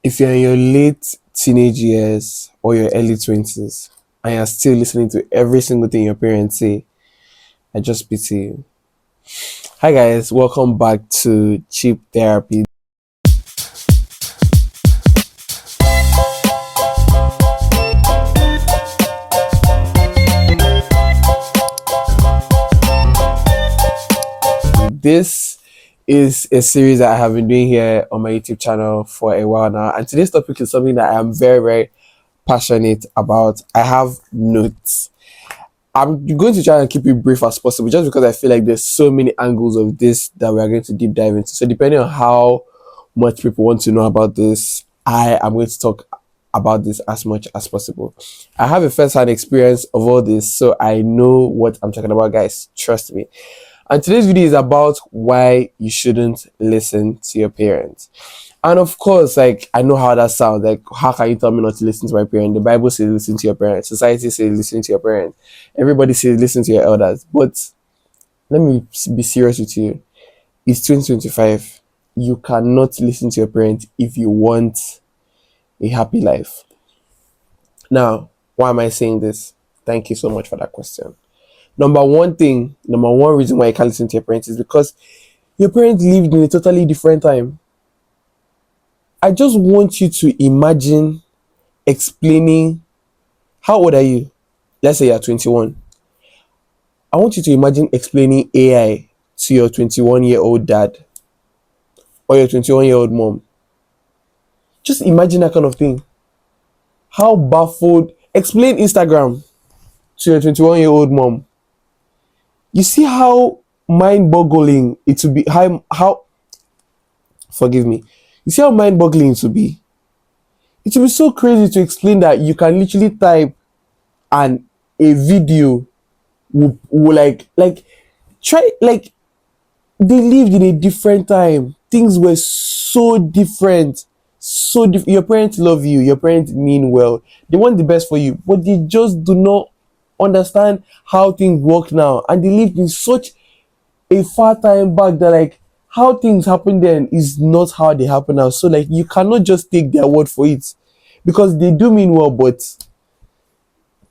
If you're in your late teenage years or your early 20s and you're still listening to every single thing your parents say, I just pity you. Hi guys, welcome back to Cheap Therapy. This is a series that I have been doing here on my YouTube channel for a while now, and today's topic is something that I am very, very passionate about. I have notes. I'm going to try and keep it brief as possible just because I feel like there's so many angles of this that we are going to deep dive into. So depending on how much people want to know about this, I am going to talk about this as much as possible. I have a first-hand experience of all this, so I know what I'm talking about, guys. Trust me. And today's video is about why you shouldn't listen to your parents. And of course, like, I know how that sounds. Like, how can you tell me not to listen to my parents? The Bible says listen to your parents. Society says listen to your parents. Everybody says listen to your elders. But let me be serious with you. It's 2025. You cannot listen to your parents if you want a happy life. Now, why am I saying this? Thank you so much for that question. Number one reason why you can't listen to your parents is because your parents lived in a totally different time. I just want you to imagine explaining, how old are you? Let's say you're 21. I want you to imagine explaining AI to your 21-year-old dad or your 21-year-old mom. Just imagine that kind of thing. How baffled. Explain Instagram to your 21-year-old mom. You see how mind-boggling it would be. Forgive me. You see how mind-boggling it would be. It would be so crazy to explain that you can literally type and a video will try, like, they lived in a different time. Things were so different. Your parents love you. Your parents mean well. They want the best for you, but they just do not understand how things work now, and they lived in such a far time back that, like, how things happen then is not how they happen now. So, like, you cannot just take their word for it, because they do mean well, but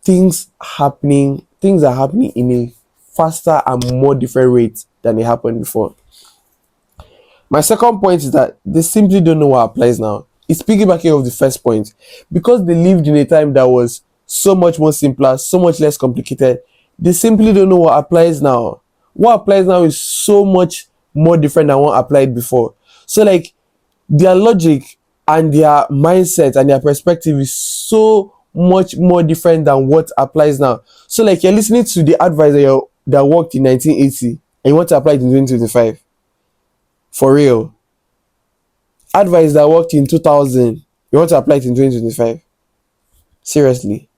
things are happening in a faster and more different rate than they happened before. My second point is that they simply don't know what applies now. It's piggybacking of the first point. Because they lived in a time that was so much more simpler, so much less complicated, they simply don't know what applies now. What applies now is so much more different than what applied before. So, like, their logic and their mindset and their perspective is so much more different than what applies now. So, like, you're listening to the advice that worked in 1980 and you want to apply it in 2025. For real. Advice that worked in 2000, you want to apply it in 2025. Seriously.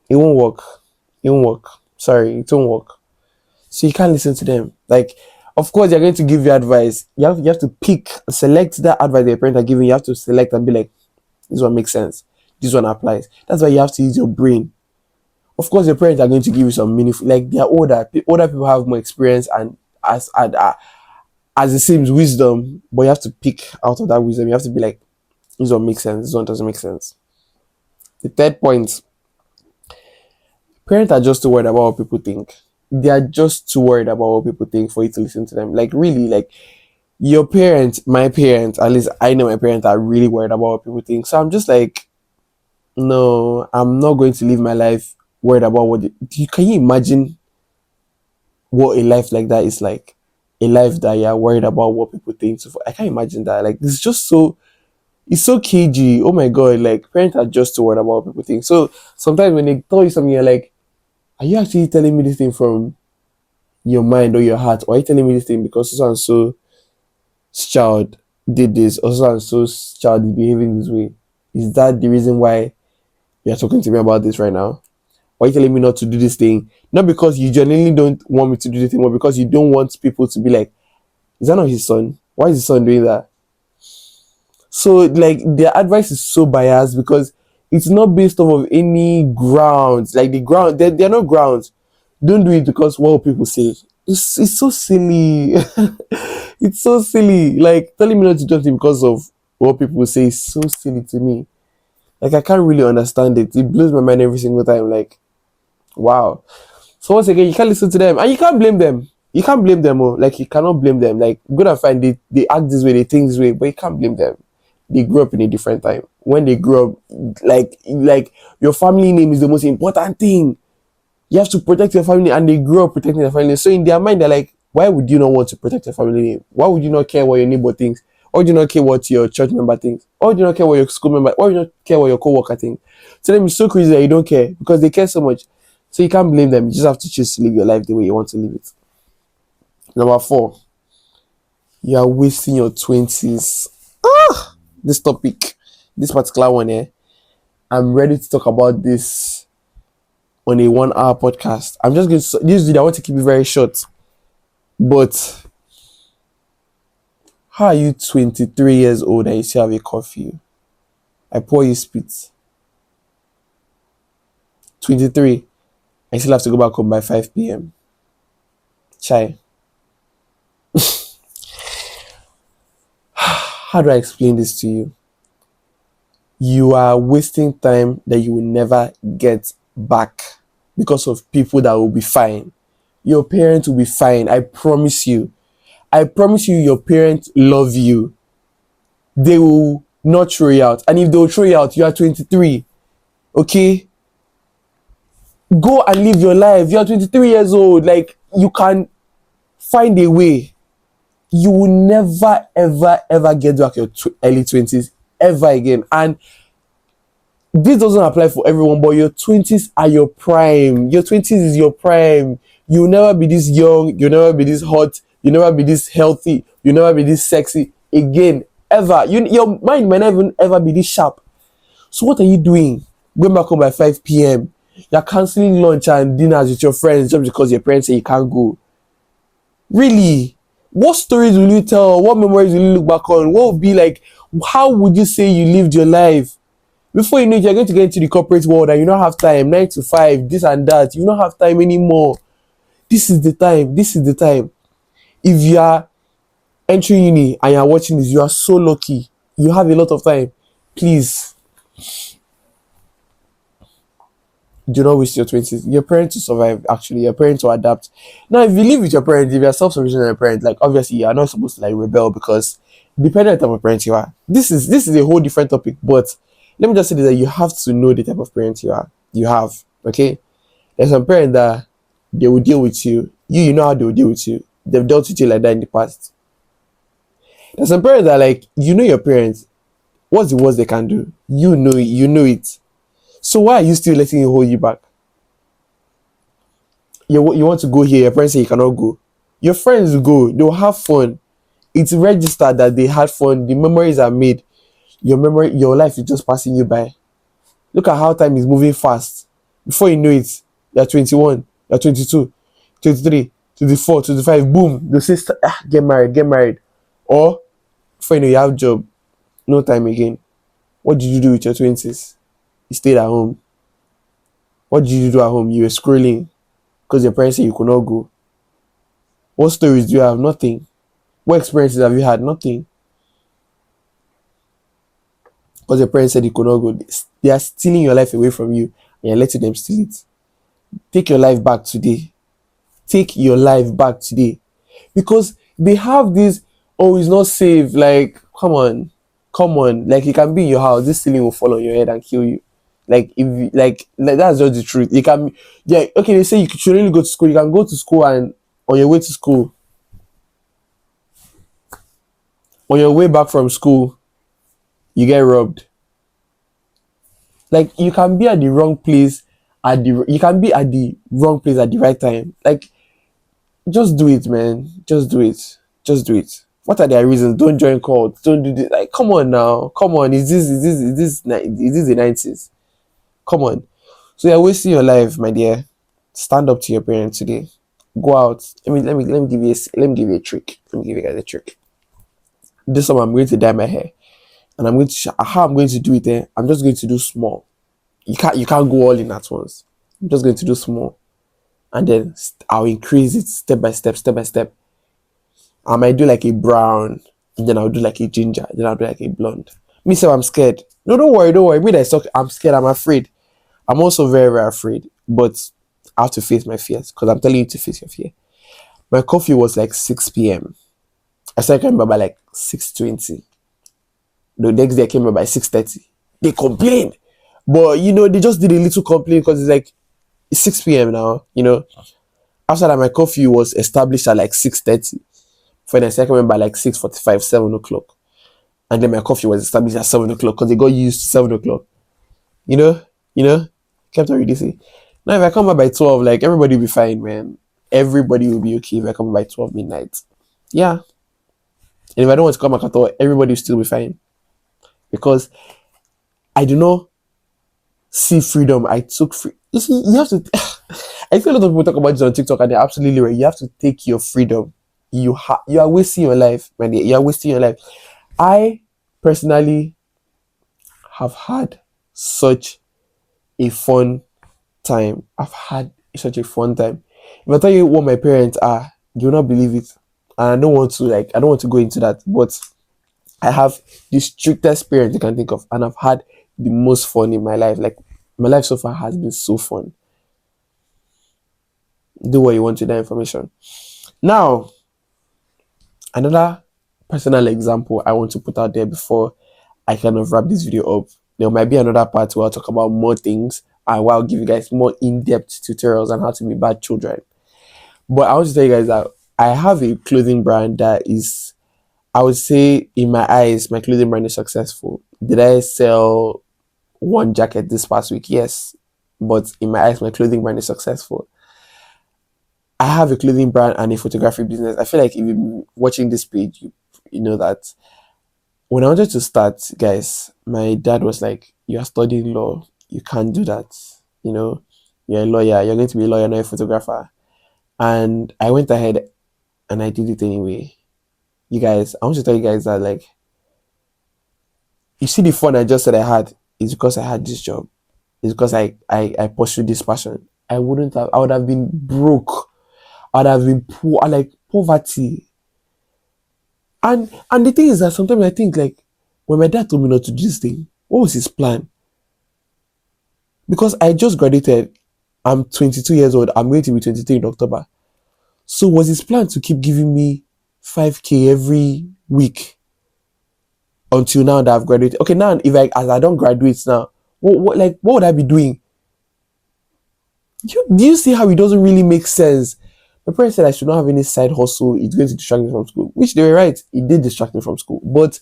It won't work. Sorry, it won't work. So you can't listen to them. Like, of course, they're going to give you advice. You have to select that advice that your parents are giving. You have to select and be like, this one makes sense. This one applies. That's why you have to use your brain. Of course, your parents are going to give you some meaningful, like, they're older. Older people have more experience and as it seems wisdom, but you have to pick out of that wisdom. You have to be like, this one makes sense. This one doesn't make sense. The third point. Parents are just too worried about what people think. They are just too worried about what people think for you to listen to them. Like, really, like, your parents, my parents, at least I know my parents are really worried about what people think. So I'm just like, no, I'm not going to live my life worried about can you imagine what a life like that is like? A life that you're worried about what people think. So I can't imagine that. Like, it's just so, it's so cagey. Oh my God, like, parents are just too worried about what people think. So sometimes when they tell you something, you're like, are you actually telling me this thing from your mind or your heart? Or are you telling me this thing because so and so child did this, or so and so child is behaving this way? Is that the reason why you're talking to me about this right now? Or are you telling me not to do this thing? Not because you genuinely don't want me to do this thing, but because you don't want people to be like, is that not his son? Why is his son doing that? So, like, their advice is so biased because it's not based off of any grounds. Like, they're not grounds. Don't do it because what people say. It's so silly. It's so silly. Like, telling me not to do something because of what people say is so silly to me. Like, I can't really understand it. It blows my mind every single time. Like, wow. So once again, you can't listen to them, and you can't blame them. You can't blame them. Oh, like, you cannot blame them. Like, good and fine, they act this way, they think this way, but you can't blame them. They grew up in a different time. When they grew up, like your family name is the most important thing. You have to protect your family, and they grew up protecting their family. So in their mind, they're like, why would you not want to protect your family name? Why would you not care what your neighbor thinks? Or would you not care what your church member thinks? Or would you not care what your school member? Or would you not care what your co-worker thinks? To them, it's so crazy that you don't care because they care so much. So you can't blame them. You just have to choose to live your life the way you want to live it. Number 4, you are wasting your 20s. This topic, this particular one here, I'm ready to talk about this on a 1 hour podcast. I'm just going to, this video, I want to keep it very short. But how are you 23 years old and you still have a curfew? I pour you spit. 23, I still have to go back home by 5 p.m. Chai. How do I explain this to you? You are wasting time that you will never get back because of people that will be fine. Your parents will be fine. I promise you. I promise you, your parents love you. They will not throw you out. And if they will throw you out, you are 23. Okay? Go and live your life. You are 23 years old. Like, you can find a way. You will never, ever, ever get back your early 20s ever again. And this doesn't apply for everyone, but your 20s are your prime. Your 20s is your prime. You'll never be this young. You'll never be this hot. You'll never be this healthy. You'll never be this sexy again, ever. Your mind might not even ever be this sharp. So what are you doing? Going back home by 5 p.m. You're cancelling lunch and dinners with your friends just because your parents say you can't go. Really? What stories will you tell? What memories will you look back on? What would be like? How would you say you lived your life? Before you know it, you're going to get into the corporate world and you don't have time. 9 to 5, this and that. You don't have time anymore. This is the time. This is the time. If you are entering uni and you're watching this, you are so lucky. You have a lot of time. Please, do not waste your 20s. Your parents will survive, actually. Your parents will adapt. Now, if you live with your parents, if you're self-sufficient on your parents, like, obviously, you're not supposed to, like, rebel because depending on the type of parents you are. This is a whole different topic, but let me just say that you have to know the type of parents you are. You have, okay? There's some parents that they will deal with you. You know how they will deal with you. They've dealt with you like that in the past. There's some parents that, like, you know your parents. What's the worst they can do? You know it. You know it. So why are you still letting it hold you back? You want to go here, your parents say you cannot go. Your friends will go, they'll have fun. It's registered that they had fun, the memories are made. Your life is just passing you by. Look at how time is moving fast. Before you know it, you're 21, you're 22, 23, 24, 25, boom, they'll say, get married, get married. Or, before you know, you have a job, no time again. What did you do with your 20s? You stayed at home. What did you do at home? You were scrolling because your parents said you could not go. What stories do you have? Nothing. What experiences have you had? Nothing. Because your parents said you could not go. They are stealing your life away from you and you're letting them steal it. Take your life back today. Take your life back today. Because they have this, oh, it's not safe. Like, come on. Like, you can be in your house. This ceiling will fall on your head and kill you. Like, if you, like that's just the truth. You can, yeah, okay, they say you should really go to school. You can go to school and on your way to school, on your way back from school, you get robbed. Like, you can be at the wrong place you can be at the wrong place at the right time. Like, just do it, man. Just do it. Just do it. What are their reasons? Don't join cults. Don't do this. Like, come on now. Come on. Is this the 90s? Come on. So you're wasting your life, my dear. Stand up to your parents today. Go out. Let me give you a trick. Let me give you guys a trick. This summer I'm going to dye my hair. And I'm going to how I'm going to do it there. I'm just going to do small. You can't go all in at once. I'm just going to do small. And then I'll increase it step by step. I might do like a brown. And then I'll do like a ginger. Then I'll do like a blonde. Me say I'm scared. No, don't worry, don't worry. Me that talk, I'm scared. I'm afraid. I'm also very, very afraid. But I have to face my fears because I'm telling you to face your fear. My coffee was like 6 p.m. I started coming by like 6:20. The next day I came by 6:30. They complained. But they just did a little complaint because it's 6 p.m. now, After that, my coffee was established at like 6:30. When I started coming by like 6:45, 7 o'clock. And then my coffee was established at 7 o'clock because they got used to 7 o'clock. You know, you know, kept on reducing. Now if I come back by 12, like everybody will be fine, man. Everybody will be okay if I come back by 12 midnight. Yeah. And if I don't want to come back at all, everybody will still be fine. Because I do not see freedom. I took free. You see, you have to. I feel a lot of people talk about this on TikTok and they're absolutely right. You have to take your freedom. You are wasting your life, man. You are wasting your life. I personally have had such a fun time. I've had such a fun time. If I tell you what my parents are, you will not believe it. And I don't want to go into that, but I have the strictest parents you can think of, and I've had the most fun in my life. Like my life so far has been so fun. Do what you want with that information. Now, another personal example I want to put out there before I kind of wrap this video up. There might be another part where I'll talk about more things and where I'll give you guys more in-depth tutorials on how to be bad children. But I want to tell you guys that I have a clothing brand that is, I would say, in my eyes, my clothing brand is successful. Did I sell one jacket this past week? Yes. But in my eyes, my clothing brand is successful. I have a clothing brand and a photography business. I feel like if you've been watching this page, you know that when I wanted to start, guys, my dad was like, "You are studying law. You can't do that. You're a lawyer. You're going to be a lawyer, not a photographer." And I went ahead and I did it anyway. You guys, I want to tell you guys that, like, you see the fun I just said I had is because I had this job. It's because I pursued this passion. I would have been broke. I would have been poor, like poverty. And the thing is that sometimes I think, like, when my dad told me not to do this thing, what was his plan? Because I just graduated. I'm 22 years old. I'm going to be 23 in October. So was his plan to keep giving me 5K every week until now that I've graduated? Okay, now as I don't graduate now, what would I be doing? Do you see how it doesn't really make sense? My parents said I should not have any side hustle. It's going to distract me from school, which they were right. It did distract me from school. But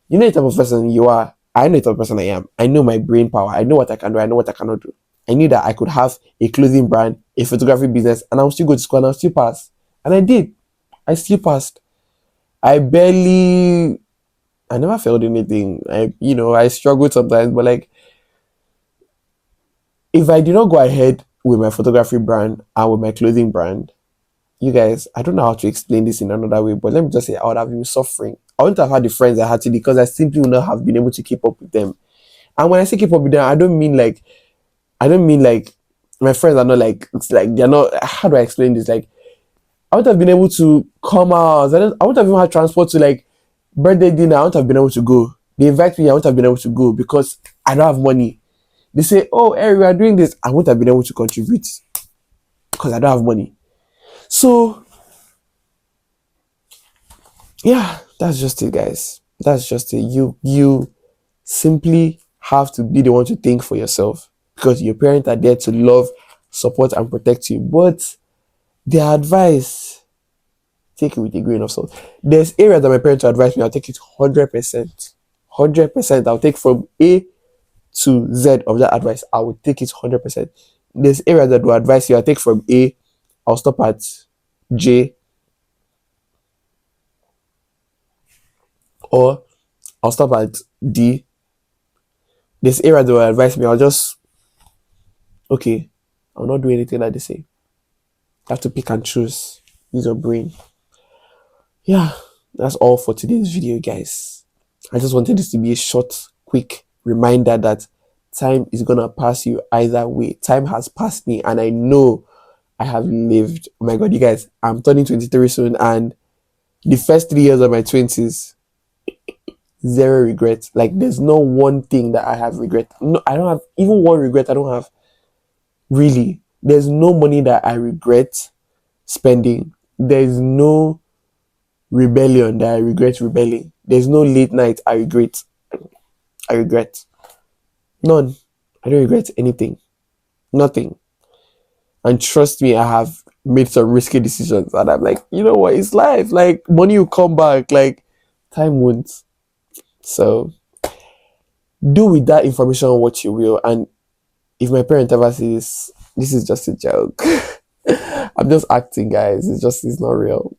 you know the type of person you are. I know the type of person I am. I know my brain power. I know what I can do. I know what I cannot do. I knew that I could have a clothing brand, a photography business, and I'll still go to school and I'll still pass. And I did. I still passed. I never failed anything. I struggled sometimes, but like, if I did not go ahead with my photography brand and with my clothing brand, you guys, I don't know how to explain this in another way, but let me just say I would have been suffering. I wouldn't have had the friends I had to because I simply would not have been able to keep up with them. And when I say keep up with them, I don't mean like my friends are not like, it's like they're not, how do I explain this? Like, I wouldn't have been able to come out. I wouldn't have even had transport to like birthday dinner. I wouldn't have been able to go. They invite me, I wouldn't have been able to go because I don't have money. They say, "Oh, Eric, we are doing this." I wouldn't have been able to contribute because I don't have money. So yeah, that's just it, guys. That's just it. You simply have to be the one to think for yourself because your parents are there to love, support, and protect you. But their advice, take it with a grain of salt. There's areas that my parents advise me, I'll take it 100%. 100%. I'll take from A to Z of that advice. I will take it 100%. There's areas that will advise you, I'll take from A, I'll stop at J, or I'll stop at D. This area that will advise me, okay, I'll not do anything that they say. You have to pick and choose. Use your brain. Yeah, that's all for today's video, guys. I just wanted this to be a short, quick reminder that time is gonna pass you either way. Time has passed me, and I know I have lived. Oh my god, you guys, I'm turning 23 soon, and the first 3 years of my 20s, Zero regret. Like there's no one thing that I have regret. No, I don't have even one regret. I don't have really. There's no money that I regret spending. There's no rebellion that I regret rebelling. There's no late night I regret. I regret none. I don't regret anything. Nothing. And trust me, I have made some risky decisions, and I'm like, you know what? It's life. Like money will come back. Like time won't. So do with that information what you will. And if my parent ever says this is just a joke, I'm just acting, guys. It's not real.